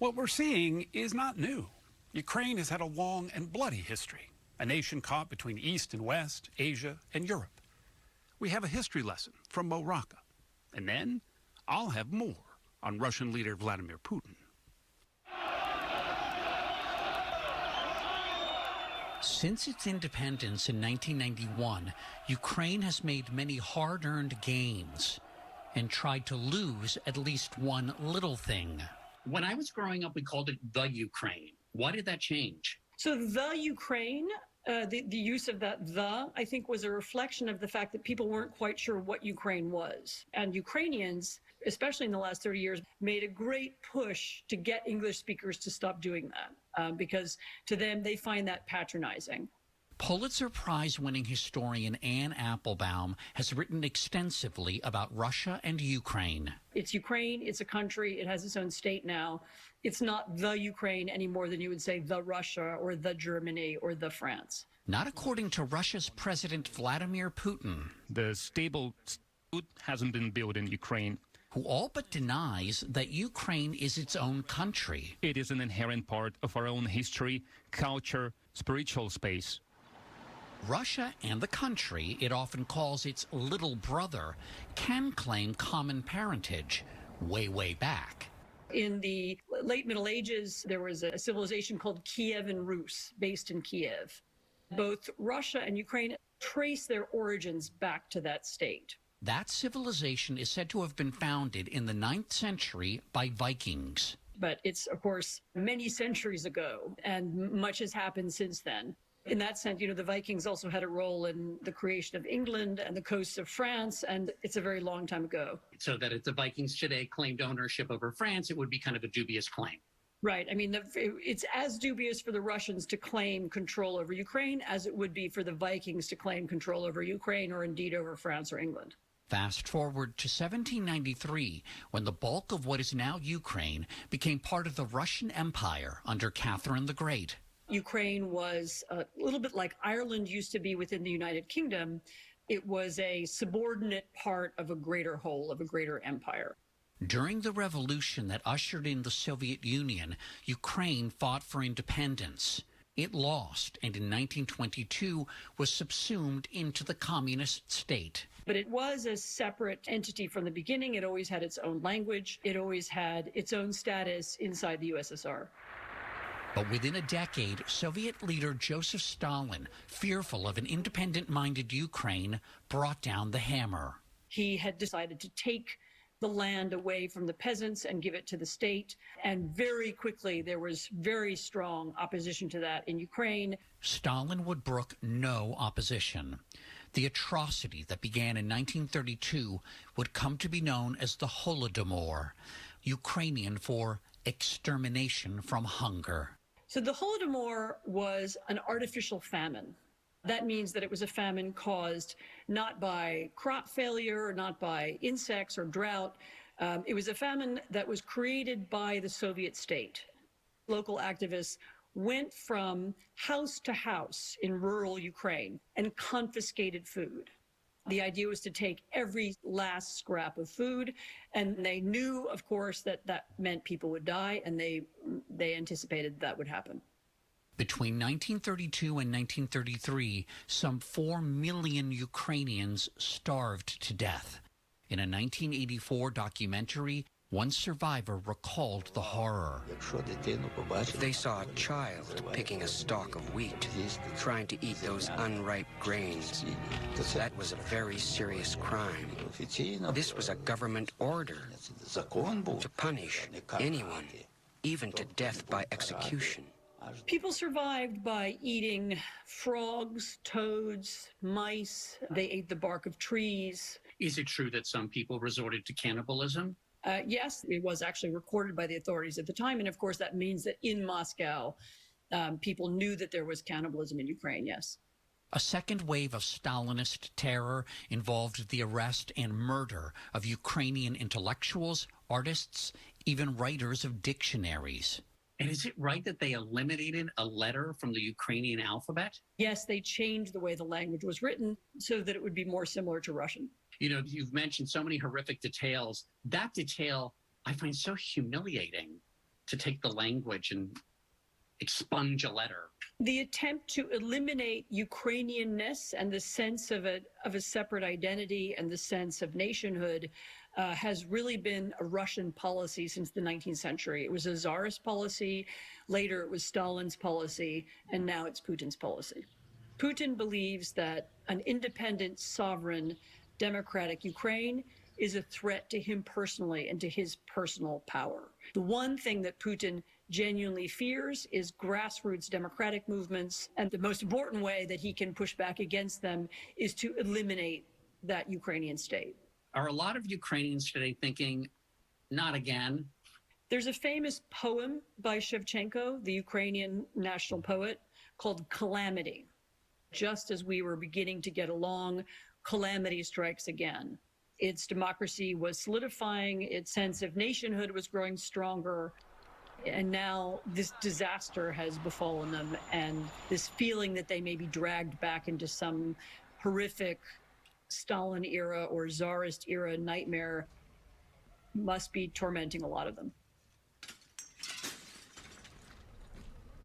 What we're seeing is not new. Ukraine has had a long and bloody history, a nation caught between East and West, Asia and Europe. We have a history lesson from Rocca, and then I'll have more on Russian leader Vladimir Putin. Since its independence in 1991, Ukraine has made many hard-earned gains and tried to lose at least one little thing. When I was growing up, we called it the Ukraine. Why did that change? So the Ukraine, the use of that I think, was a reflection of the fact that people weren't quite sure what Ukraine was. And Ukrainians, especially in the last 30 years, made a great push to get English speakers to stop doing that because to them, they find that patronizing. Pulitzer Prize-winning historian Anne Applebaum has written extensively about Russia and Ukraine. It's Ukraine, it's a country, it has its own state now. It's not the Ukraine any more than you would say the Russia or the Germany or the France. Not according to Russia's President Vladimir Putin. The stable state hasn't been built in Ukraine. Who all but denies that Ukraine is its own country. It is an inherent part of our own history, culture, spiritual space. Russia and the country it often calls its little brother can claim common parentage way back. In the late Middle Ages, there was a civilization called Kievan Rus, based in Kiev. Both Russia and Ukraine trace their origins back to that state. That civilization is said to have been founded in the 9th century by Vikings. But it's, of course, many centuries ago, and much has happened since then. In that sense, the Vikings also had a role in the creation of England and the coasts of France, and it's a very long time ago. So that if the Vikings today claimed ownership over France, it would be kind of a dubious claim. Right. I mean, it's as dubious for the Russians to claim control over Ukraine as it would be for the Vikings to claim control over Ukraine or indeed over France or England. Fast forward to 1793, when the bulk of what is now Ukraine became part of the Russian Empire under Catherine the Great. Ukraine was a little bit like Ireland used to be within the United Kingdom. It was a subordinate part of a greater whole, of a greater empire. During the revolution that ushered in the Soviet Union, Ukraine fought for independence. It lost, and in 1922 was subsumed into the communist state. But it was a separate entity from the beginning. It always had its own language. It always had its own status inside the USSR. But within a decade, Soviet leader Joseph Stalin, fearful of an independent-minded Ukraine, brought down the hammer. He had decided to take the land away from the peasants and give it to the state. And very quickly, there was very strong opposition to that in Ukraine. Stalin would brook no opposition. The atrocity that began in 1932 would come to be known as the Holodomor, Ukrainian for extermination from hunger. So the Holodomor was an artificial famine. That means that it was a famine caused not by crop failure, not by insects or drought. It was a famine that was created by the Soviet state. Local activists went from house to house in rural Ukraine and confiscated food. The idea was to take every last scrap of food, and they knew, of course, that that meant people would die, and they anticipated that would happen. Between 1932 and 1933, some 4 million Ukrainians starved to death. In a 1984 documentary, one survivor recalled the horror. If they saw a child picking a stalk of wheat, trying to eat those unripe grains, that was a very serious crime. This was a government order to punish anyone, even to death by execution. People survived by eating frogs, toads, mice. They ate the bark of trees. Is it true that some people resorted to cannibalism? Yes, it was actually recorded by the authorities at the time. And of course, that means that in Moscow, people knew that there was cannibalism in Ukraine, yes. A second wave of Stalinist terror involved the arrest and murder of Ukrainian intellectuals, artists, even writers of dictionaries. And is it right that they eliminated a letter from the Ukrainian alphabet? Yes, they changed the way the language was written so that it would be more similar to Russian. You know, you've mentioned so many horrific details. That detail I find so humiliating to take the language and expunge a letter. The attempt to eliminate Ukrainianness and the sense of a separate identity and the sense of nationhood has really been a Russian policy since the 19th century. It was a Tsarist policy, later it was Stalin's policy, and now it's Putin's policy. Putin believes that an independent, sovereign, democratic Ukraine is a threat to him personally and to his personal power. The one thing that Putin genuinely fears is grassroots democratic movements, and the most important way that he can push back against them is to eliminate that Ukrainian state. Are a lot of Ukrainians today thinking, not again? There's a famous poem by Shevchenko, the Ukrainian national poet, called Calamity. Just as we were beginning to get along, calamity strikes again. Its democracy was solidifying, its sense of nationhood was growing stronger, and now this disaster has befallen them, and this feeling that they may be dragged back into some horrific Stalin era or Tsarist era nightmare must be tormenting a lot of them.